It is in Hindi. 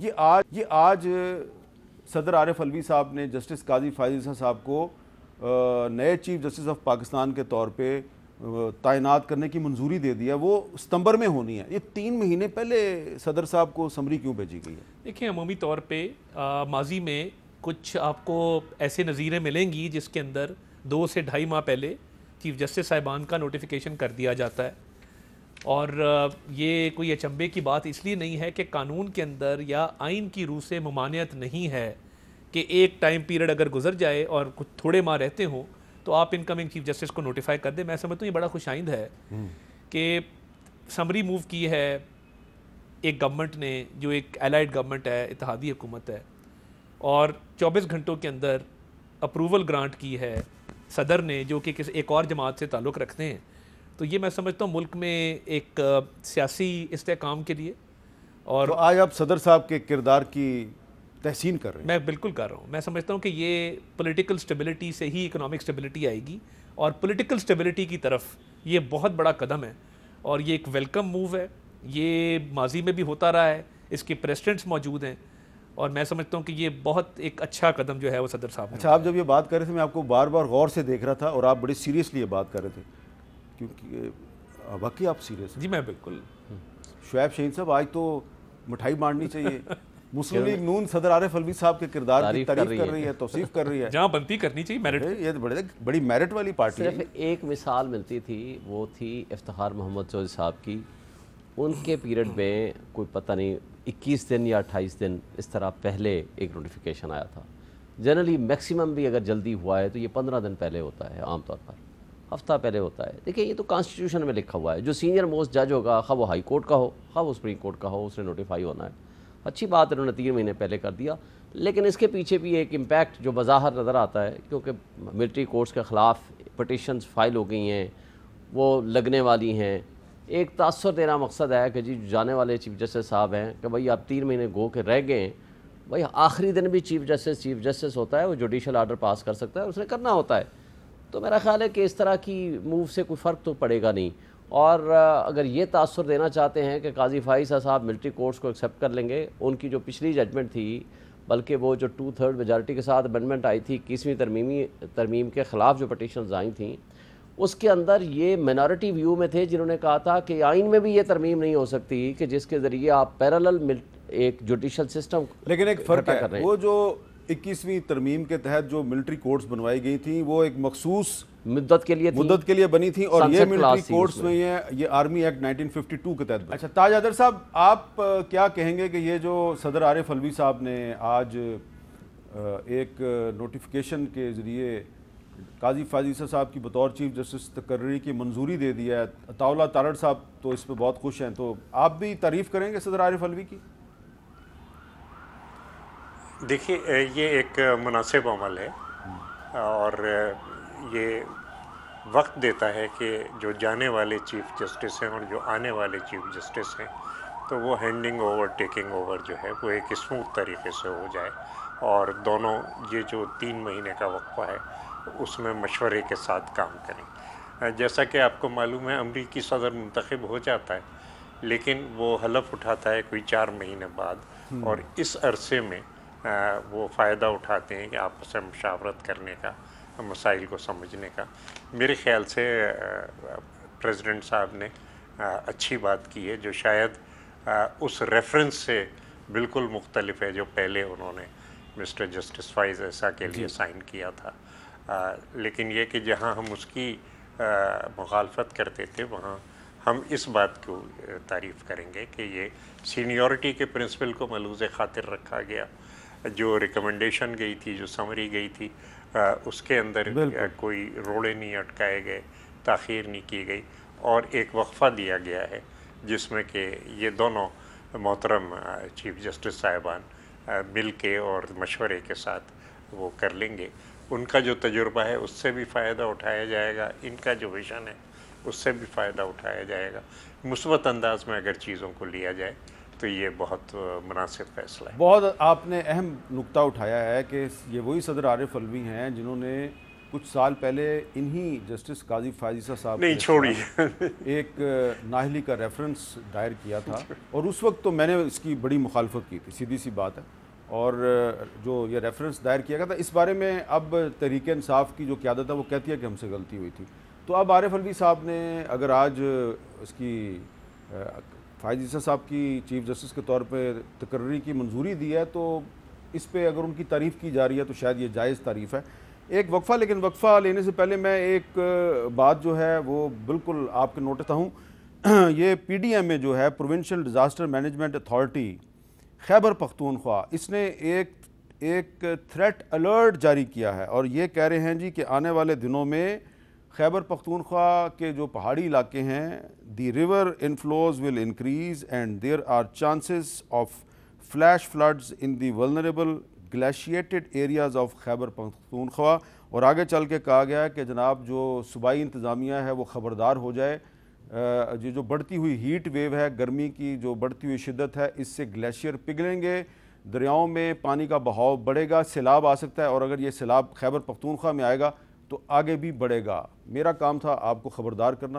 ये आज सदर आरिफ अलवी साहब ने जस्टिस काजी फायज़ साहब को नए चीफ जस्टिस ऑफ पाकिस्तान के तौर पे तैनात करने की मंजूरी दे दिया। वो सितंबर में होनी है। ये 3 महीने पहले सदर साहब को समरी क्यों भेजी गई है? देखिए, अमूमी तौर पे माजी में कुछ आपको ऐसे नज़ीरें मिलेंगी जिसके अंदर 2 से ढाई माह पहले चीफ जस्टिस साहिबान का नोटिफिकेशन कर दिया जाता है। और ये कोई अचंभे की बात इसलिए नहीं है कि कानून के अंदर या आइन की रूह से ममानियत नहीं है कि एक टाइम पीरियड अगर गुजर जाए और कुछ थोड़े माह रहते हों तो आप इनकमिंग चीफ जस्टिस को नोटिफाई कर दें। मैं समझता हूँ ये बड़ा खुशाइंद है कि समरी मूव की है एक गवर्नमेंट ने, जो एक एलाइड गवर्नमेंट है, इत्तेहादी हुकूमत है, और 24 घंटों के अंदर अप्रूवल ग्रांट की है सदर ने, जो कि किसी एक और जमात से ताल्लुक़ रखते हैं। तो ये मैं समझता हूँ मुल्क में एक सियासी इस्तेहकाम के लिए। और तो आज आप सदर साहब के किरदार की तहसीन कर रहे हैं? मैं बिल्कुल कर रहा हूँ। मैं समझता हूँ कि ये पॉलिटिकल स्टेबिलिटी से ही इकोनॉमिक स्टेबिलिटी आएगी, और पॉलिटिकल स्टेबिलिटी की तरफ ये बहुत बड़ा कदम है और ये एक वेलकम मूव है। ये माजी में भी होता रहा है, इसके प्रेसिडेंट्स मौजूद हैं, और मैं समझता हूँ कि ये बहुत एक अच्छा कदम जो है वो सदर साहब ने। अच्छा, आप जब ये बात कर रहे थे मैं आपको बार बार गौर से देख रहा था और आप बड़ी सीरियसली ये बात कर रहे थे, क्योंकि वाकई आप सीरियस हैं। जी मैं बिल्कुल। शुएब शहीन साहब, आज तो मिठाई बांटनी चाहिए। मुस्लिम लीग नून सदर आरिफ अलवी साहब के किरदार की तारीफ कर रही है, तौसीफ कर रही है। जहाँ बनती करनी चाहिए मेरिट। ये बड़ी मेरिट वाली पार्टी है। सिर्फ एक मिसाल मिलती थी, वो थी इफ्तिखार मोहम्मद चौधरी साहब की। उनके पीरियड में कोई पता नहीं 21 दिन या 28 दिन इस तरह पहले एक नोटिफिकेशन आया था। जनरली मैक्सिमम भी अगर जल्दी हुआ है तो ये 15 दिन पहले होता है, आमतौर पर हफ्ता पहले होता है। देखिए, ये तो कॉन्स्टिट्यूशन में लिखा हुआ है, जो सीनियर मोस्ट जज होगा, खा वो हाई कोर्ट का हो, खा वो सुप्रीम कोर्ट का हो, उसने नोटिफाई होना है। अच्छी बात इन्होंने 3 महीने पहले कर दिया, लेकिन इसके पीछे भी एक इम्पैक्ट जो बज़ाहिर नज़र आता है, क्योंकि मिलिट्री कोर्ट्स के ख़िलाफ़ पटिशन्स फाइल हो गई हैं, वो लगने वाली हैं। एक तासुर देना मकसद है कि जी जाने वाले चीफ जस्टिस साहब हैं कि भाई आप 3 महीने गो के रह गए, भाई आखिरी दिन भी चीफ जस्टिस होता है, वो जुडिशल आर्डर पास कर सकता है, उसने करना होता है। तो मेरा ख्याल है कि इस तरह की मूव से कोई फ़र्क तो पड़ेगा नहीं। और अगर ये तासुर देना चाहते हैं कि काजी फाइज़ साहब मिलिट्री कोर्ट्स को एक्सेप्ट कर लेंगे, उनकी जो पिछली जजमेंट थी, बल्कि वो जो 2/3 मेजॉरिटी के साथ अमेंडमेंट आई थी 21वीं तरमीम के ख़िलाफ़ जो पटिशन्स आई थी, उसके अंदर ये मिनॉरिटी व्यू में थे जिन्होंने कहा था कि आइन में भी ये तरमीम नहीं हो सकती कि जिसके ज़रिए आप पैरेलल एक जुडिशल सिस्टम। लेकिन एक फ़र्क है, वो जो 21वीं तरमीम के तहत जो मिलिट्री कोर्ट्स बनवाई गई थी वो एक मखसूस मुद्दत के लिए बनी थी, और ये मिलिट्री कोर्ट्स में ये आर्मी एक्ट 1952 के तहत। अच्छा, ताज अदर साहब, आप क्या कहेंगे कि ये जो सदर आरिफ अलवी साहब ने आज एक नोटिफिकेशन के ज़रिए काजी फायज़ साहब की बतौर चीफ जस्टिस तकर्री की मंजूरी दे दिया है, अताउल्लाह तारड़ साहब तो इस पर बहुत खुश हैं, तो आप भी तारीफ़ करेंगे सदर आरिफ अलवी की? देखिए, ये एक मुनासिब अमल है और ये वक्त देता है कि जो जाने वाले चीफ जस्टिस हैं और जो आने वाले चीफ जस्टिस हैं, तो वो हैंडिंग ओवर टेकिंग ओवर जो है वो एक स्मूथ तरीके से हो जाए, और दोनों ये जो 3 महीने का वक्फा है उसमें मशवरे के साथ काम करें। जैसा कि आपको मालूम है, अमरीकी सदर मुंतखब हो जाता है, लेकिन वो हलफ उठाता है कोई 4 महीने बाद, और इस अरसे में वो फ़ायदा उठाते हैं कि आपस में मुशावरत करने का, मसाइल को समझने का। मेरे ख़्याल से प्रेसिडेंट साहब ने अच्छी बात की है, जो शायद उस रेफरेंस से बिल्कुल मुख्तलिफ है जो पहले उन्होंने मिस्टर जस्टिस फाइज़ ऐसा के लिए साइन किया था। लेकिन ये कि जहाँ हम उसकी मुखालफत करते थे, वहाँ हम इस बात को तारीफ़ करेंगे कि ये सीनियरिटी के प्रिंसिपल को मलूज़ ख़ातिर रखा गया। जो रिकमेंडेशन गई थी, जो समरी गई थी, उसके अंदर कोई रोड़े नहीं अटकाए गए, ताख़ीर नहीं की गई, और एक वक्फ़ा दिया गया है जिसमें कि ये दोनों मोहतरम चीफ जस्टिस साहिबान मिल के और मशवरे के साथ वो कर लेंगे। उनका जो तजुर्बा है उससे भी फ़ायदा उठाया जाएगा, इनका जो विज़न है उससे भी फ़ायदा उठाया जाएगा। मुस्बत अंदाज में अगर चीज़ों को लिया जाए तो ये बहुत मुनासिब फ़ैसला है। बहुत आपने अहम नुक्ता उठाया है कि ये वही सदर आरिफ अलवी हैं जिन्होंने कुछ साल पहले इन्हीं जस्टिस काजी फायजीसा साहब नहीं छोड़िए एक नाहली का रेफरेंस दायर किया था, और उस वक्त तो मैंने इसकी बड़ी मुखालफत की थी, सीधी सी बात है। और जो ये रेफरेंस दायर किया गया था, इस बारे में अब तहरीक इंसाफ की जो क़यादत है वो कहती है कि हमसे गलती हुई थी। तो अब आरिफ अलवी साहब ने अगर आज इसकी फायजीसा साहब की चीफ जस्टिस के तौर पे तकर्री की मंजूरी दी है, तो इस पे अगर उनकी तारीफ़ की जा रही है तो शायद ये जायज़ तारीफ़ है। एक वक्फ़ा, लेकिन वक्फ़ा लेने से पहले मैं एक बात जो है वो बिल्कुल आपके नोटिस हूँ। ये PDM में जो है provincial disaster management authority Khyber Pakhtunkhwa, इसने एक थ्रेट अलर्ट जारी किया है और ये कह रहे हैं जी कि आने वाले दिनों में खैबर पख्तूनख्वा के जो पहाड़ी इलाके हैं, the river inflows will increase and there are chances of flash floods in the vulnerable glaciated areas of Khyber Pakhtunkhwa. और आगे चल के कहा गया है कि जनाब जो सूबाई इंतज़ामिया है वो ख़बरदार हो जाए, ये जो बढ़ती हुई हीट वेव है, गर्मी की जो बढ़ती हुई शिद्दत है, इससे ग्लेशियर पिघलेंगे, दरियाओं में पानी का बहाव बढ़ेगा, सैलाब आ सकता है, और अगर ये सैलाब खैबर पख्तूनख्वा में आएगा तो आगे भी बढ़ेगा। मेरा काम था आपको ख़बरदार करना।